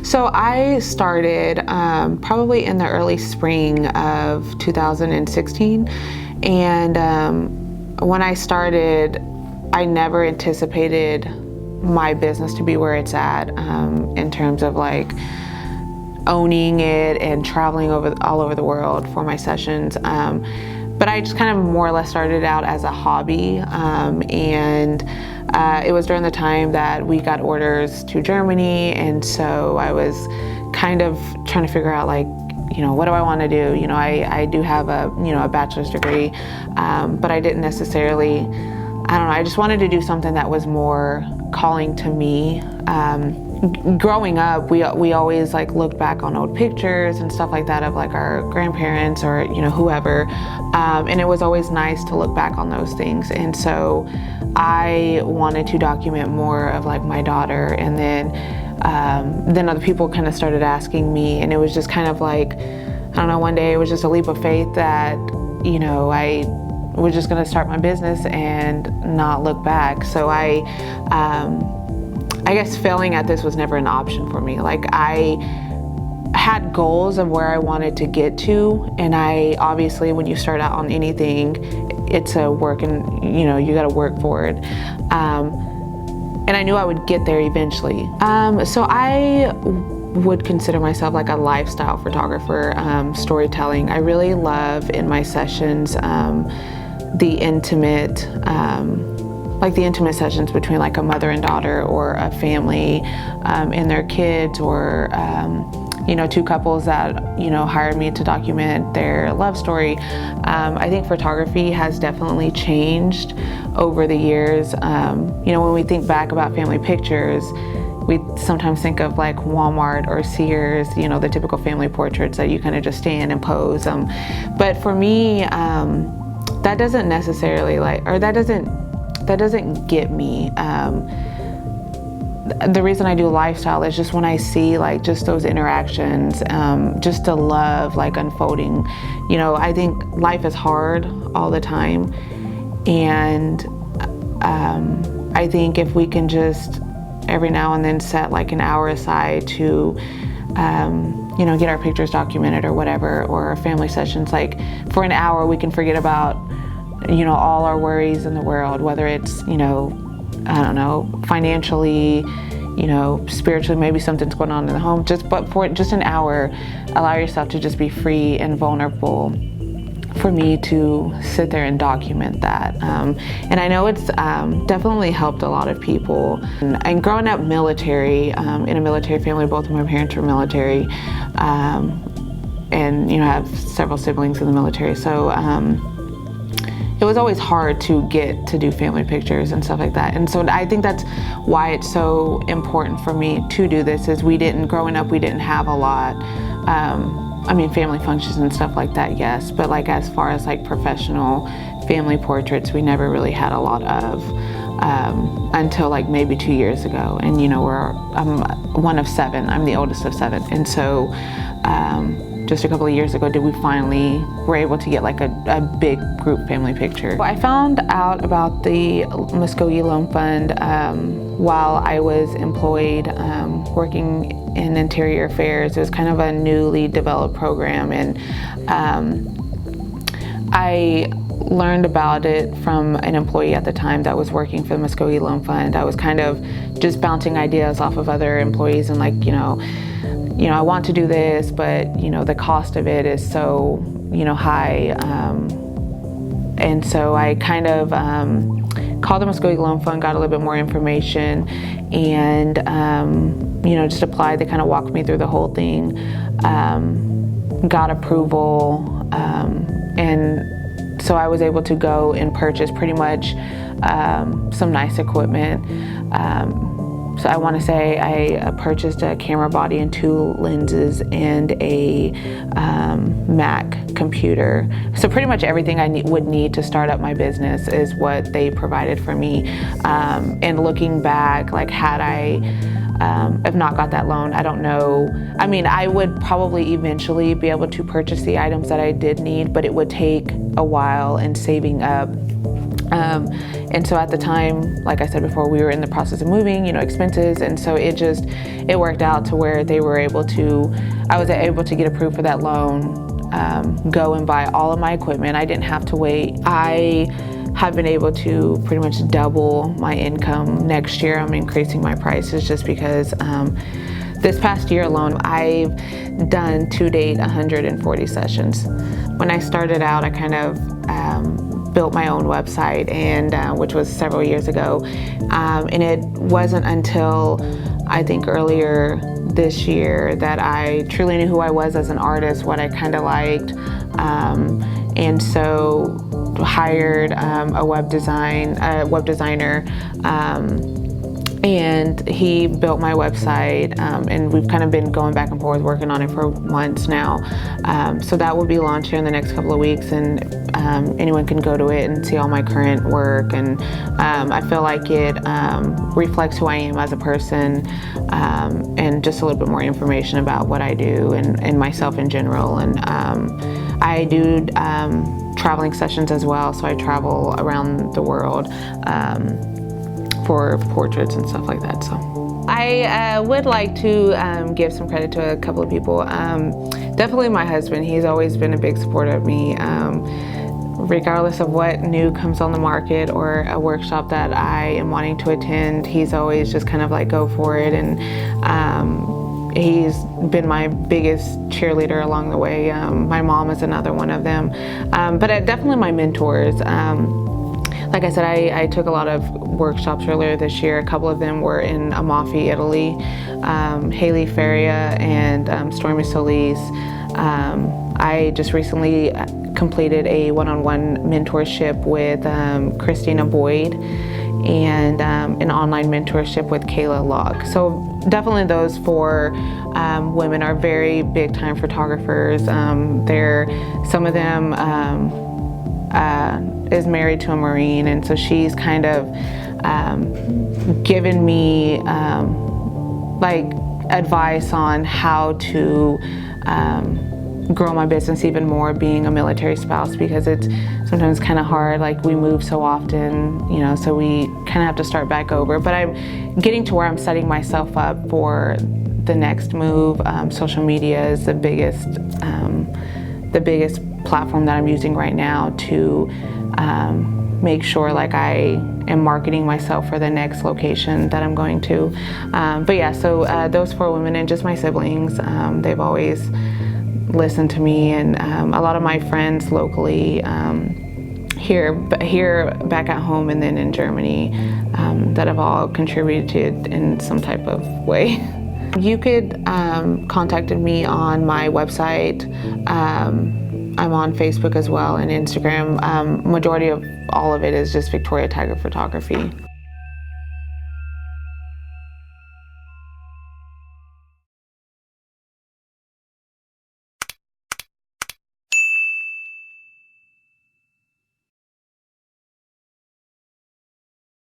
So I started probably in the early spring of 2016, and when I started, I never anticipated my business to be where it's at in terms of like owning it and traveling all over the world for my sessions. But I just kind of more or less started out as a hobby, and it was during the time that we got orders to Germany, and so I was kind of trying to figure out, like, what do I want to do? I do have a bachelor's degree, but I didn't necessarily, I don't know, I just wanted to do something that was more calling to me. Growing up, we always like looked back on old pictures and stuff like that of like our grandparents or whoever, and it was always nice to look back on those things. And so I wanted to document more of like my daughter, and then other people kind of started asking me, and it was just kind of like, I don't know, one day it was just a leap of faith that I was just going to start my business and not look back. So I guess failing at this was never an option for me. Like, I had goals of where I wanted to get to, and I obviously, when you start out on anything, it's a work, and you got to work for it. And I knew I would get there eventually. So I would consider myself like a lifestyle photographer, storytelling. I really love in my sessions the intimate sessions between like a mother and daughter, or a family and their kids, or two couples that hired me to document their love story. I think photography has definitely changed over the years. When we think back about family pictures, we sometimes think of like Walmart or Sears, the typical family portraits that you kind of just stand and pose. But for me, that doesn't necessarily that doesn't get me. The reason I do lifestyle is just when I see like just those interactions, just the love like unfolding. I think life is hard all the time, and I think if we can just every now and then set like an hour aside to get our pictures documented or whatever, or our family sessions, like for an hour we can forget about all our worries in the world, whether it's, I don't know, financially, spiritually, maybe something's going on in the home, but for just an hour, allow yourself to just be free and vulnerable. For me to sit there and document that. And I know it's definitely helped a lot of people. And growing up military, in a military family, both of my parents were military, and I have several siblings in the military, so it was always hard to get to do family pictures and stuff like that. And so I think that's why it's so important for me to do this, is growing up, we didn't have a lot. Family functions and stuff like that, yes, but like as far as like professional family portraits, we never really had a lot of until like maybe 2 years ago. And I'm one of 7, I'm the oldest of 7. And so just a couple of years ago we finally were able to get like a big group family picture. I found out about the Mvskoke Loan Fund while I was employed working in interior affairs. It was kind of a newly developed program, and I learned about it from an employee at the time that was working for the Mvskoke Loan Fund. I was kind of just bouncing ideas off of other employees, and like, I want to do this, but the cost of it is so high, and so I kind of called the Mvskoke Loan Fund, got a little bit more information, and just applied. They kind of walked me through the whole thing, got approval, and so I was able to go and purchase pretty much some nice equipment. So I want to say I purchased a camera body and 2 lenses and a Mac computer. So pretty much everything I would need to start up my business is what they provided for me. And looking back, like had I have not got that loan, I don't know. I mean, I would probably eventually be able to purchase the items that I did need, but it would take a while and saving up. And so at the time, like I said before, we were in the process of moving, expenses. And so it worked out to where I was able to get approved for that loan, go and buy all of my equipment. I didn't have to wait. I have been able to pretty much double my income. Next year, I'm increasing my prices just because this past year alone, I've done to date 140 sessions. When I started out, I kind of built my own website, and which was several years ago. And it wasn't until I think earlier this year that I truly knew who I was as an artist, what I kind of liked. And so hired a web designer, and he built my website, and we've kind of been going back and forth working on it for months now. So that will be launched here in the next couple of weeks, and anyone can go to it and see all my current work. And I feel like it reflects who I am as a person, and just a little bit more information about what I do and myself in general. And I do traveling sessions as well, so I travel around the world for portraits and stuff like that. So I would like to give some credit to a couple of people. Definitely my husband. He's always been a big supporter of me. Regardless of what new comes on the market or a workshop that I am wanting to attend, he's always just kind of like, go for it. And he's been my biggest cheerleader along the way. My mom is another one of them. But definitely my mentors. Like I said, I took a lot of workshops earlier this year. A couple of them were in Amalfi, Italy. Haley Faria and Stormy Solis. I just recently completed a one-on-one mentorship with Christina Boyd, and an online mentorship with Kayla Locke. So definitely those four women are very big time photographers. Some of them is married to a Marine, and so she's kind of given me like advice on how to grow my business even more, being a military spouse, because it's sometimes kind of hard. Like, we move so often, so we kind of have to start back over. But I'm getting to where I'm setting myself up for the next move. Social media is the biggest platform that I'm using right now to make sure like I am marketing myself for the next location that I'm going to. But yeah, so those four women and just my siblings, they've always listened to me, and a lot of my friends locally here back at home and then in Germany that have all contributed in some type of way. You could contact me on my website. I'm on Facebook as well and Instagram. Majority of all of it is just Victoria Tiger Photography.